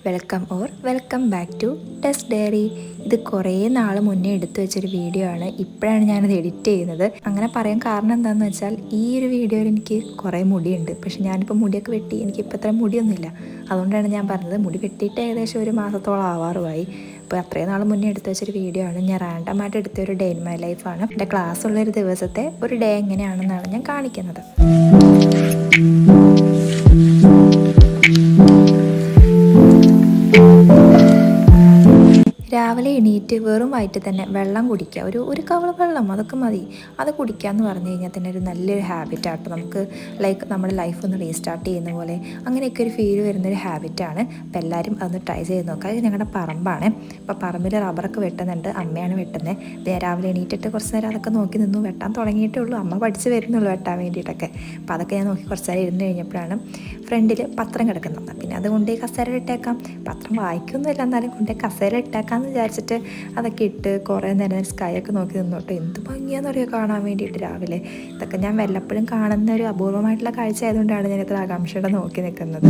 Welcome back to test diary. ഇത് കുറേ നാൾ മുന്നേ എടുത്തു വെച്ചൊരു വീഡിയോ ആണ്. ഇപ്പോഴാണ് ഞാനത് എഡിറ്റ് ചെയ്യുന്നത്. അങ്ങനെ പറയാൻ കാരണം എന്താണെന്ന് വെച്ചാൽ ഈ ഒരു വീഡിയോയിൽ എനിക്ക് കുറേ മുടിയുണ്ട്. പക്ഷെ ഞാനിപ്പോൾ മുടിയൊക്കെ വെട്ടി, എനിക്കിപ്പോൾ അത്ര മുടിയൊന്നുമില്ല. അതുകൊണ്ടാണ് ഞാൻ പറഞ്ഞത് മുടി വെട്ടിയിട്ട് ഏകദേശം ഒരു മാസത്തോളം ആവാറുമായി. അപ്പോൾ അത്രയും നാൾ മുന്നേ എടുത്തു വെച്ചൊരു വീഡിയോ ആണ്. ഞാൻ റാൻഡമായിട്ട് എടുത്തൊരു ഡേ ഇൻ മൈ ലൈഫാണ്. എൻ്റെ ക്ലാസ് ഉള്ളൊരു ദിവസത്തെ ഒരു ഡേ എങ്ങനെയാണെന്നാണ് ഞാൻ കാണിക്കുന്നത്. രാവിലെ എണീറ്റ് വെറും വയറ്റിൽ തന്നെ വെള്ളം കുടിക്കുക, ഒരു കവള വെള്ളം അതൊക്കെ മതി. അത് കുടിക്കുക എന്ന് പറഞ്ഞു കഴിഞ്ഞാൽ തന്നെ ഒരു നല്ലൊരു ഹാബിറ്റാട്ടോ. നമുക്ക് നമ്മുടെ ലൈഫ് ഒന്ന് റീസ്റ്റാർട്ട് ചെയ്യുന്ന പോലെ അങ്ങനെയൊക്കെ ഒരു ഫീൽ വരുന്നൊരു ഹാബിറ്റാണ്. അപ്പോൾ എല്ലാവരും അതൊന്ന് ട്രൈ ചെയ്ത് നോക്കുക. അത് ഞങ്ങളുടെ പറമ്പാണ്. അപ്പോൾ പറമ്പിൽ റബ്ബറൊക്കെ വെട്ടുന്നുണ്ട്, അമ്മയാണ് വെട്ടുന്നത്. രാവിലെ എണീറ്റിട്ട് കുറച്ച് നേരം അതൊക്കെ നോക്കി നിന്നു. വെട്ടാൻ തുടങ്ങിയിട്ടേ ഉള്ളൂ, അമ്മ പഠിച്ച് വരുന്നുള്ളൂ വെട്ടാൻ വേണ്ടിയിട്ടൊക്കെ. അപ്പോൾ അതൊക്കെ ഞാൻ നോക്കി കുറച്ച് നേരം ഇരുന്ന് കഴിഞ്ഞപ്പോഴാണ് ഫ്രണ്ടിൽ പത്രം കിടക്കുന്നത്. പിന്നെ അതുകൊണ്ട് കസേര ഇട്ടേക്കാം, പത്രം വായിക്കൊന്നുമില്ല, എന്നാലും കൊണ്ട് കസേര ഇട്ടേക്കാമെന്ന് വിചാരിച്ചിട്ട് അതൊക്കെ ഇട്ട് കുറേ നേരം സ്കൈ ഒക്കെ നോക്കി നിന്നോട്ടെ. എന്ത് ഭംഗിയാണെന്നറിയോ കാണാൻ വേണ്ടിയിട്ട് രാവിലെ. ഇതൊക്കെ ഞാൻ വല്ലപ്പോഴും കാണുന്ന ഒരു അപൂർവമായിട്ടുള്ള കാഴ്ച ആയതുകൊണ്ടാണ് ഞാൻ ഇത്ര ആകാംക്ഷയോടെ നോക്കി നിൽക്കുന്നത്.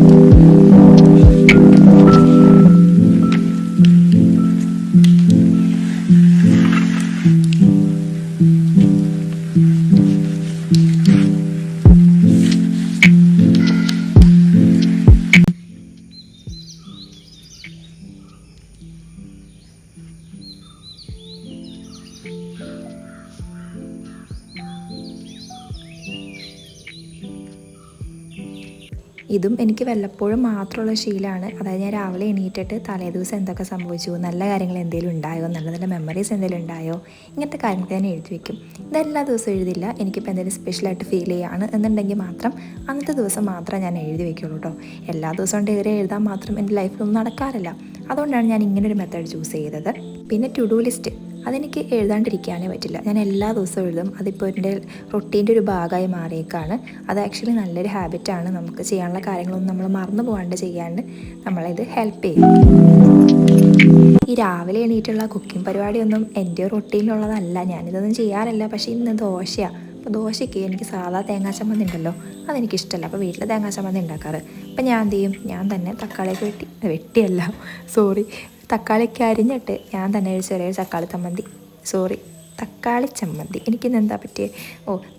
ഇതും എനിക്ക് വല്ലപ്പോഴും മാത്രമുള്ള ശീലമാണ്. അതായത് ഞാൻ രാവിലെ എണീറ്റിട്ട് തലേദിവസം എന്തൊക്കെ സംഭവിച്ചു, നല്ല കാര്യങ്ങൾ എന്തെങ്കിലും ഉണ്ടായോ, നല്ല നല്ല മെമ്മറീസ് എന്തെങ്കിലും ഉണ്ടായോ, ഇങ്ങനത്തെ കാര്യങ്ങൾ ഞാൻ എഴുതി വയ്ക്കും. ഇതെല്ലാ ദിവസവും എഴുതില്ല. എനിക്കിപ്പോൾ എന്തെങ്കിലും സ്പെഷ്യലായിട്ട് ഫീൽ ചെയ്യുകയാണ് എന്നുണ്ടെങ്കിൽ മാത്രം അന്നത്തെ ദിവസം മാത്രമേ ഞാൻ എഴുതി വയ്ക്കുള്ളൂ കേട്ടോ. എല്ലാ ദിവസവും ഡയറി എഴുതാൻ മാത്രം എൻ്റെ ലൈഫിലൊന്നും നടക്കാറില്ല. അതുകൊണ്ടാണ് ഞാൻ ഇങ്ങനൊരു മെത്തേഡ് ചൂസ് ചെയ്തത്. പിന്നെ ടു ഡു ലിസ്റ്റ് അതെനിക്ക് എഴുതാണ്ടിരിക്കാനേ പറ്റില്ല. ഞാൻ എല്ലാ ദിവസവും എഴുതും. അതിപ്പോൾ എൻ്റെ റൊട്ടീൻ്റെ ഒരു ഭാഗമായി മാറിയേക്കാണ്. അത് ആക്ച്വലി നല്ലൊരു ഹാബിറ്റാണ്. നമുക്ക് ചെയ്യാനുള്ള കാര്യങ്ങളൊന്നും നമ്മൾ മറന്നു പോകാണ്ട് ചെയ്യാണ്ട് നമ്മളിത് ഹെൽപ്പ് ചെയ്യും. ഈ രാവിലെ എണീറ്റുള്ള കുക്കിംഗ് പരിപാടിയൊന്നും എൻ്റെ റൊട്ടീനിലുള്ളതല്ല, ഞാനിതൊന്നും ചെയ്യാറില്ല. പക്ഷേ ഇന്ന് ദോശയാണ്. അപ്പോൾ ദോശയ്ക്ക് എനിക്ക് സാധാ തേങ്ങാ ചമ്മന്തി ഉണ്ടല്ലോ, അതെനിക്കിഷ്ടമല്ല. അപ്പോൾ വീട്ടിൽ തേങ്ങാ ചമ്മന്തി ഉണ്ടാക്കാറ്. അപ്പോൾ ഞാൻ എന്ത് ചെയ്യും, ഞാൻ തന്നെ തക്കാളിയൊക്കെ തക്കാളിയൊക്കെ അരിഞ്ഞിട്ട് ഞാൻ തന്നെ ഒരു ചെറിയൊരു തക്കാളി ചമ്മന്തി എനിക്കിന്ന് എന്താ പറ്റിയത്,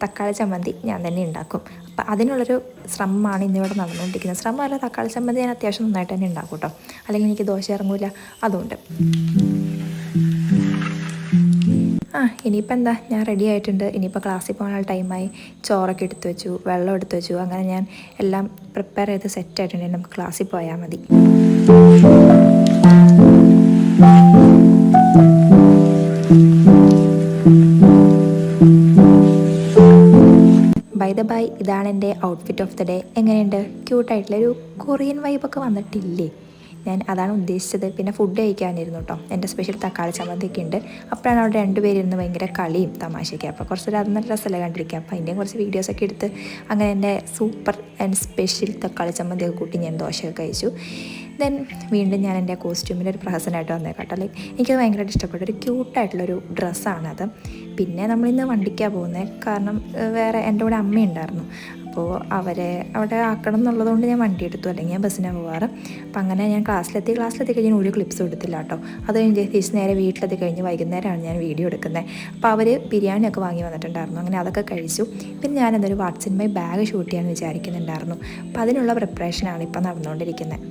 തക്കാളി ചമ്മന്തി ഞാൻ തന്നെ ഉണ്ടാക്കും. അപ്പം അതിനുള്ളൊരു ശ്രമമാണ് ഇന്നിവിടെ നടന്നുകൊണ്ടിരിക്കുന്നത്. ശ്രമമല്ല, തക്കാളി ചമ്മന്തി ഞാൻ അത്യാവശ്യം നന്നായിട്ട് തന്നെ ഉണ്ടാക്കും കേട്ടോ. അല്ലെങ്കിൽ എനിക്ക് ദോശ ഇറങ്ങൂല, അതുകൊണ്ട്. ഇനിയിപ്പോൾ എന്താ, ഞാൻ റെഡി ആയിട്ടുണ്ട്. ഇനിയിപ്പോൾ ക്ലാസ്സിൽ പോകാനുള്ള ടൈമായി. ചോറൊക്കെ എടുത്തു വെച്ചു, വെള്ളം എടുത്തു വെച്ചു. അങ്ങനെ ഞാൻ എല്ലാം പ്രിപ്പയർ ചെയ്ത് സെറ്റായിട്ടുണ്ടെങ്കിൽ നമുക്ക് ക്ലാസ്സിൽ പോയാൽ മതി. ബൈ ദ ബൈ, ഇതാണ് എൻ്റെ ഔട്ട്ഫിറ്റ് ഓഫ് ദ ഡേ. എങ്ങനെയുണ്ട്? ക്യൂട്ടായിട്ടുള്ളൊരു കൊറിയൻ വൈബൊക്കെ വന്നിട്ടില്ലേ? ഞാൻ അതാണ് ഉദ്ദേശിച്ചത്. പിന്നെ ഫുഡ് കഴിക്കാനിരുന്നു കേട്ടോ. എൻ്റെ സ്പെഷ്യൽ തക്കാളി ചമ്മന്തിയൊക്കെ ഉണ്ട്. അപ്പോഴാണ് അവിടെ രണ്ടുപേരിരുന്ന് ഭയങ്കര കളിയും തമാശയൊക്കെ. അപ്പോൾ കുറച്ച് അത് നല്ല രസമല്ല കണ്ടിരിക്കുക. അപ്പോൾ അതിൻ്റെയും കുറച്ച് വീഡിയോസൊക്കെ എടുത്ത് അങ്ങനെ എൻ്റെ സൂപ്പർ ആൻഡ് സ്പെഷ്യൽ തക്കാളി ചമ്മന്തിയൊക്കെ കൂട്ടി ഞാൻ ദോശയൊക്കെ കഴിച്ചു. ദെൻ വീണ്ടും ഞാൻ എൻ്റെ കോസ്റ്റ്യൂമിൻ്റെ ഒരു പ്രഹസനമായിട്ട് വന്നേക്കാട്ടോ. എനിക്കത് ഭയങ്കരമായിട്ട് ഇഷ്ടപ്പെട്ട ഒരു ക്യൂട്ടായിട്ടുള്ളൊരു ഡ്രസ്സാണത്. പിന്നെ നമ്മളിന്ന് വണ്ടിക്കാണ് പോകുന്നത്. കാരണം വേറെ എൻ്റെ കൂടെ അമ്മയുണ്ടായിരുന്നു. അപ്പോൾ അവരെ അവിടെ ആക്കണം എന്നുള്ളതുകൊണ്ട് ഞാൻ വണ്ടി എടുത്തു, അല്ലെങ്കിൽ ഞാൻ ബസ്സിനാണ് പോകാറ്. അപ്പം അങ്ങനെ ഞാൻ ക്ലാസ്സിലെത്തി കഴിഞ്ഞ് ഞാൻ ഒരു ക്ലിപ്സും എടുത്തില്ല കേട്ടോ. അത് കഴിഞ്ഞ് തിരിച്ച് നേരെ വീട്ടിലെത്തി കഴിഞ്ഞ് വൈകുന്നേരമാണ് ഞാൻ വീഡിയോ എടുക്കുന്നത്. അപ്പോൾ അവർ ബിരിയാണിയൊക്കെ വാങ്ങി വന്നിട്ടുണ്ടായിരുന്നു. അങ്ങനെ അതൊക്കെ കഴിച്ചു. പിന്നെ ഞാനെന്തൊരു what's in my bag shoot ചെയ്യാമെന്ന് വിചാരിക്കുന്നുണ്ടായിരുന്നു. അപ്പോൾ അതിനുള്ള പ്രിപ്പറേഷനാണ് ഇപ്പം നടന്നുകൊണ്ടിരിക്കുന്നത്.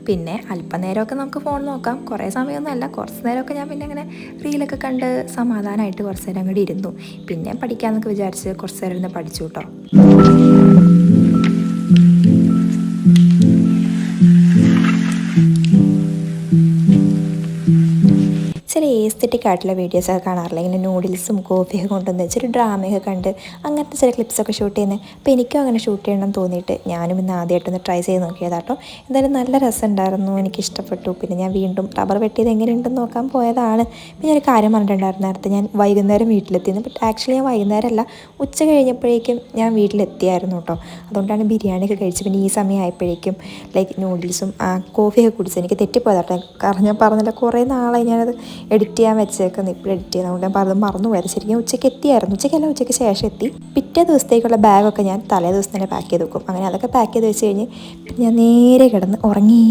പിന്നെ അല്പനേരമൊക്കെ നമുക്ക് ഫോൺ നോക്കാം. കുറേ സമയമൊന്നുമല്ല, കുറച്ച് നേരമൊക്കെ ഞാൻ പിന്നെ അങ്ങനെ റീലൊക്കെ കണ്ട് സമാധാനമായിട്ട് കുറച്ച് നേരം അങ്ങോട്ട് ഇരുന്നു. പിന്നെ പഠിക്കാമെന്നൊക്കെ വിചാരിച്ച് കുറച്ച് നേരം ഇരുന്ന് പഠിച്ചു കേട്ടോ. ചില ഏസ്തെറ്റിക് ആയിട്ടുള്ള വീഡിയോസൊക്കെ കാണാറില്ല, ഇങ്ങനെ നൂഡിൽസും കോഫിയൊക്കെ കൊണ്ടുവന്ന് വെച്ചൊരു ഡ്രാമയൊക്കെ കണ്ട് അങ്ങനത്തെ ചില ക്ലിപ്സൊക്കെ ഷൂട്ട് ചെയ്യുന്നത്. അപ്പോൾ എനിക്കും അങ്ങനെ ഷൂട്ട് ചെയ്യണമെന്ന് തോന്നിയിട്ട് ഞാനും ഇന്ന് ആദ്യമായിട്ടൊന്ന് ട്രൈ ചെയ്ത് നോക്കിയതാട്ടോ. എന്തായാലും നല്ല രസമുണ്ടായിരുന്നു, എനിക്കിഷ്ടപ്പെട്ടു. പിന്നെ ഞാൻ വീണ്ടും റബ്ബർ വെട്ടിയത് എങ്ങനെയുണ്ടെന്ന് നോക്കാൻ പോയതാണ്. പിന്നെ ഞാനൊരു കാര്യം പറഞ്ഞിട്ടുണ്ടായിരുന്നു നേരത്തെ, ഞാൻ വൈകുന്നേരം വീട്ടിലെത്തിയെന്ന്. ബട്ട് ആക്ച്വലി ഞാൻ വൈകുന്നേരമല്ല, ഉച്ച കഴിഞ്ഞപ്പോഴേക്കും ഞാൻ വീട്ടിലെത്തിയായിരുന്നു കേട്ടോ. അതുകൊണ്ടാണ് ബിരിയാണിയൊക്കെ കഴിച്ചത്. പിന്നെ ഈ സമയമായപ്പോഴേക്കും നൂഡിൽസും കോഫിയൊക്കെ കുടിച്ച് എനിക്ക് തെറ്റിപ്പോയതാട്ടോ. കാരണം ഞാൻ പറഞ്ഞില്ല, കുറേ നാളായി ഞാനത് എഡിറ്റ് ചെയ്യാൻ വെച്ചേക്കുന്നത് ഇപ്പോൾ എഡിറ്റ് ചെയ്യുന്നതുകൊണ്ട് ഞാൻ അത് മറന്നു പോയത്. ശരിക്കും ഉച്ചയ്ക്ക് എത്തിയായിരുന്നു, ഉച്ചയ്ക്ക് ശേഷം എത്തി. പിറ്റേ ദിവസത്തേക്കുള്ള ബാഗൊക്കെ ഞാൻ തലേ ദിവസം തന്നെ പാക്ക് ചെയ്ത് വെക്കും. അങ്ങനെ അതൊക്കെ പാക്ക് ചെയ്ത് വെച്ച് കഴിഞ്ഞ് ഞാൻ നേരെ കിടന്ന് ഉറങ്ങി.